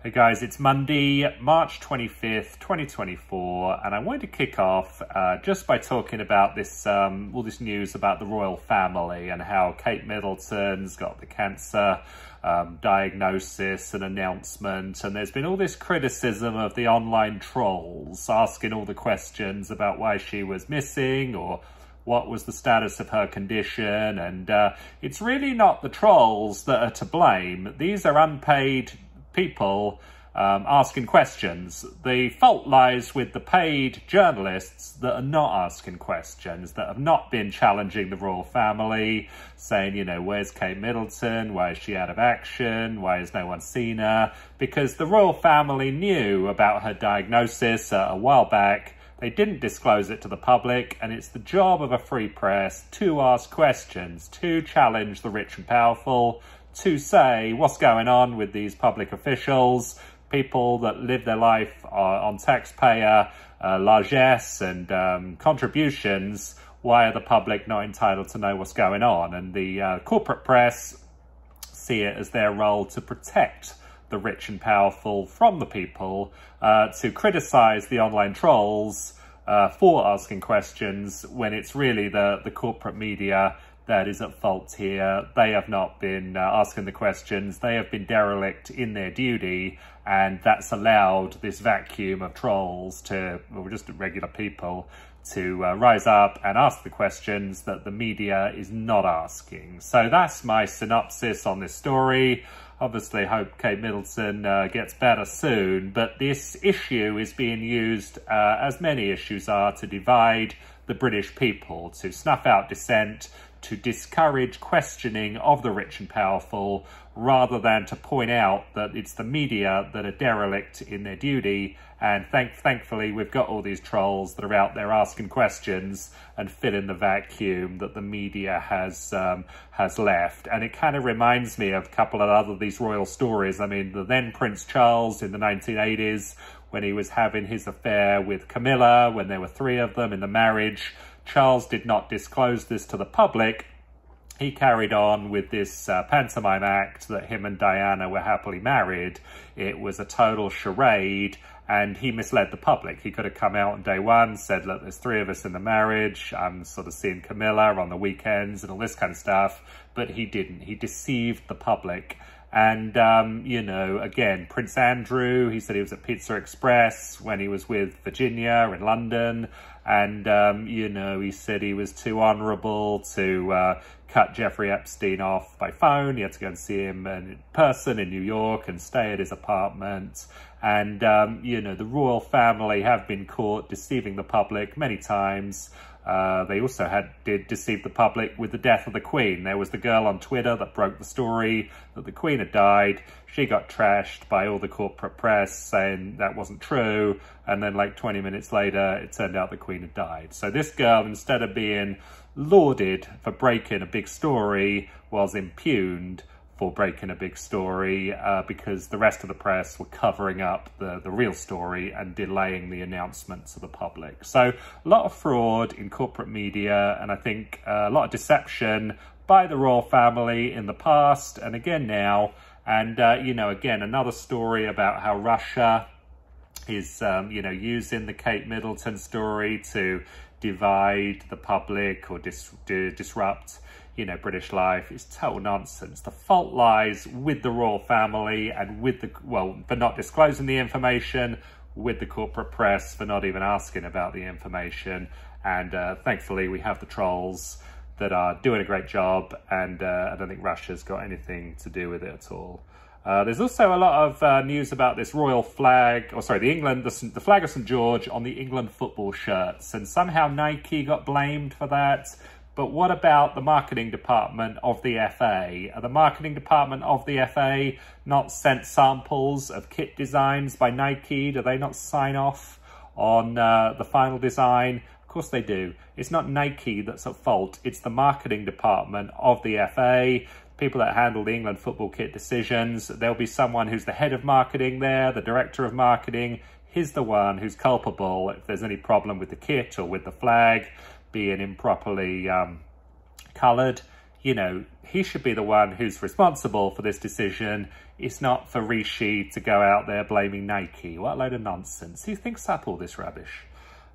Hey guys, it's Monday, March 25th, 2024, and I wanted to kick off just by talking about this all this news about the royal family and how Kate Middleton's got the cancer diagnosis and announcement, and there's been all this criticism of the online trolls asking all the questions about why she was missing or what was the status of her condition, and it's really not the trolls that are to blame. These are unpaid people asking questions. The fault lies with the paid journalists that are not asking questions, that have not been challenging the royal family, saying, you know, where's Kate Middleton? Why is she out of action? Why has no one seen her? Because the royal family knew about her diagnosis a while back. They didn't disclose it to the public, and it's the job of a free press to ask questions, to challenge the rich and powerful, to say what's going on with these public officials, people that live their life on taxpayer largesse and contributions. Why are the public not entitled to know what's going on? And the corporate press see it as their role to protect the rich and powerful from the people, to criticize the online trolls for asking questions when it's really the corporate media that is at fault here. They have not been asking the questions. They have been derelict in their duty, and that's allowed this vacuum of trolls to, or just regular people, to rise up and ask the questions that the media is not asking. So that's my synopsis on this story. Obviously, hope Kate Middleton gets better soon, but this issue is being used, as many issues are, to divide the British people, to snuff out dissent, to discourage questioning of the rich and powerful, rather than to point out that it's the media that are derelict in their duty. And thankfully, we've got all these trolls that are out there asking questions and filling the vacuum that the media has left. And it kind of reminds me of a couple of other these royal stories. I mean, the then Prince Charles in the 1980s, when he was having his affair with Camilla, when there were three of them in the marriage, Charles did not disclose this to the public. He carried on with this pantomime act that him and Diana were happily married. It was a total charade, and he misled the public. He could have come out on day one, said, look, there's three of us in the marriage. I'm sort of seeing Camilla on the weekends and all this kind of stuff. But he didn't. He deceived the public. And, you know, again, Prince Andrew, he said he was at Pizza Express when he was with Virginia in London. And, you know, he said he was too honourable to cut Jeffrey Epstein off by phone. He had to go and see him in person in New York and stay at his apartment. And, you know, the royal family have been caught deceiving the public many times. They also did deceive the public with the death of the Queen. There was the girl on Twitter that broke the story that the Queen had died. She got trashed by all the corporate press saying that wasn't true. And then like 20 minutes later, it turned out the Queen had died. So this girl, instead of being lauded for breaking a big story, was impugned for breaking a big story because the rest of the press were covering up the real story and delaying the announcement to the public. So a lot of fraud in corporate media, and I think a lot of deception by the royal family in the past and again now. And, you know, again, another story about how Russia is, you know, using the Kate Middleton story to divide the public or disrupt, you know, British life. Is total nonsense. The fault lies with the royal family and with the, well, for not disclosing the information, with the corporate press for not even asking about the information. And thankfully, we have the trolls that are doing a great job, and I don't think Russia's got anything to do with it at all. There's also a lot of news about this royal flag, or sorry, the flag of St. George on the England football shirts, and somehow Nike got blamed for that. But what about the marketing department of the FA? Are the marketing department of the FA not sent samples of kit designs by Nike? Do they not sign off on the final design? Of course they do. It's not Nike that's at fault. It's the marketing department of the FA, people that handle the England football kit decisions. There'll be someone who's the head of marketing there, the director of marketing. He's the one who's culpable if there's any problem with the kit or with the flag being improperly coloured. you know, he should be the one who's responsible for this decision. It's not for Rishi to go out there blaming Nike. What a load of nonsense. Who thinks up all this rubbish?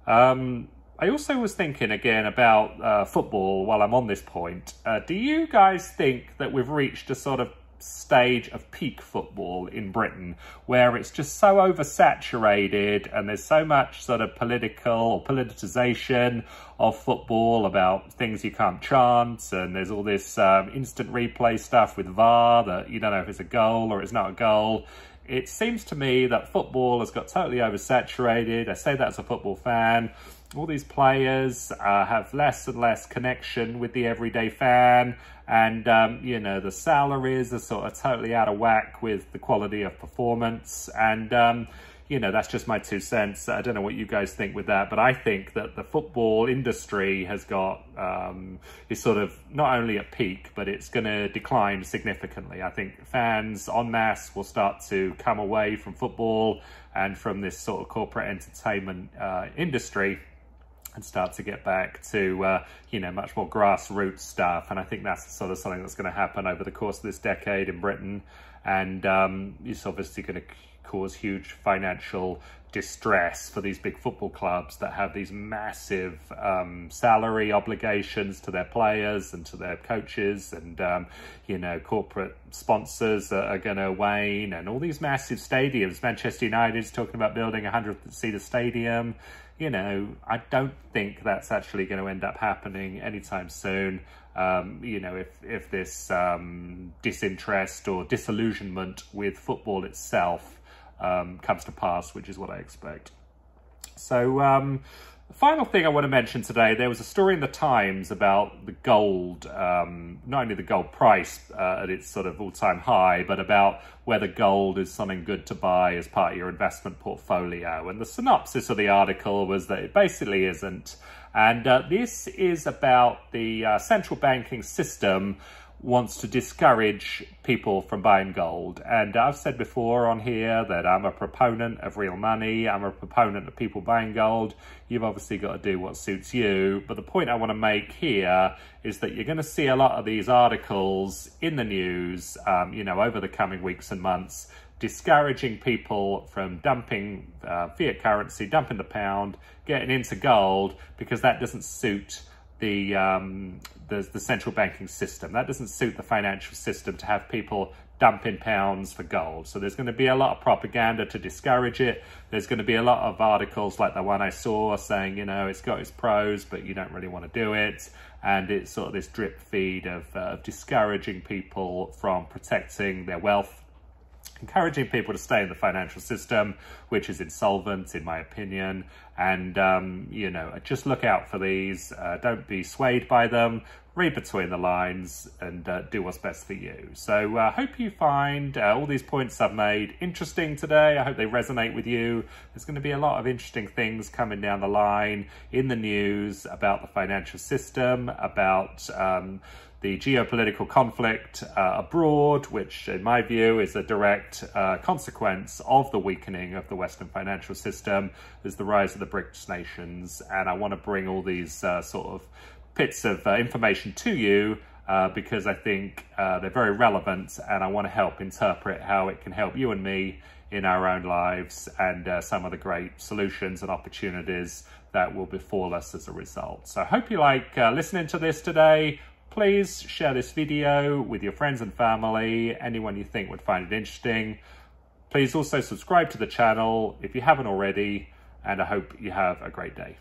I also was thinking again about football while I'm on this point. Do you guys think that we've reached a sort of stage of peak football in Britain where it's just so oversaturated and there's so much sort of political or politicization of football about things you can't chant, and there's all this instant replay stuff with VAR that you don't know if it's a goal or it's not a goal? It seems to me that football has got totally oversaturated. I say that as a football fan. All these players have less and less connection with the everyday fan, and you know, the salaries are sort of totally out of whack with the quality of performance. And you know, that's just my 2 cents. I don't know what you guys think with that, but I think that the football industry has got is sort of not only at peak, but it's going to decline significantly. I think fans en masse will start to come away from football and from this sort of corporate entertainment industry, and start to get back to, you know, much more grassroots stuff. And I think that's sort of something that's going to happen over the course of this decade in Britain. And it's obviously going to cause huge financial distress for these big football clubs that have these massive salary obligations to their players and to their coaches, and you know, corporate sponsors are going to wane, and all these massive stadiums. Manchester United is talking about building a 100-seater stadium. You know, I don't think that's actually going to end up happening anytime soon. You know, if this disinterest or disillusionment with football itself comes to pass, which is what I expect. So the final thing I want to mention today, there was a story in the Times about the gold, not only the gold price at its sort of all-time high, but about whether gold is something good to buy as part of your investment portfolio. And the synopsis of the article was that it basically isn't. And this is about the central banking system wants to discourage people from buying gold. And I've said before on here that I'm a proponent of real money. I'm a proponent of people buying gold. You've obviously got to do what suits you. But the point I want to make here is that you're going to see a lot of these articles in the news, you know, over the coming weeks and months, discouraging people from dumping fiat currency, dumping the pound, getting into gold, because that doesn't suit the central banking system. That doesn't suit the financial system to have people dumping pounds for gold. So there's going to be a lot of propaganda to discourage it. There's going to be a lot of articles like the one I saw saying, you know, it's got its pros, but you don't really want to do it. And it's sort of this drip feed of discouraging people from protecting their wealth, encouraging people to stay in the financial system, which is insolvent, in my opinion. And, you know, just look out for these. Don't be swayed by them. Read between the lines and do what's best for you. So I hope you find all these points I've made interesting today. I hope they resonate with you. There's going to be a lot of interesting things coming down the line in the news about the financial system, about the geopolitical conflict abroad, which in my view is a direct consequence of the weakening of the Western financial system. There's the rise of the BRICS nations, and I want to bring all these sort of bits of information to you because I think they're very relevant, and I want to help interpret how it can help you and me in our own lives, and some of the great solutions and opportunities that will befall us as a result. So I hope you like listening to this today. Please share this video with your friends and family, anyone you think would find it interesting. Please also subscribe to the channel if you haven't already, and I hope you have a great day.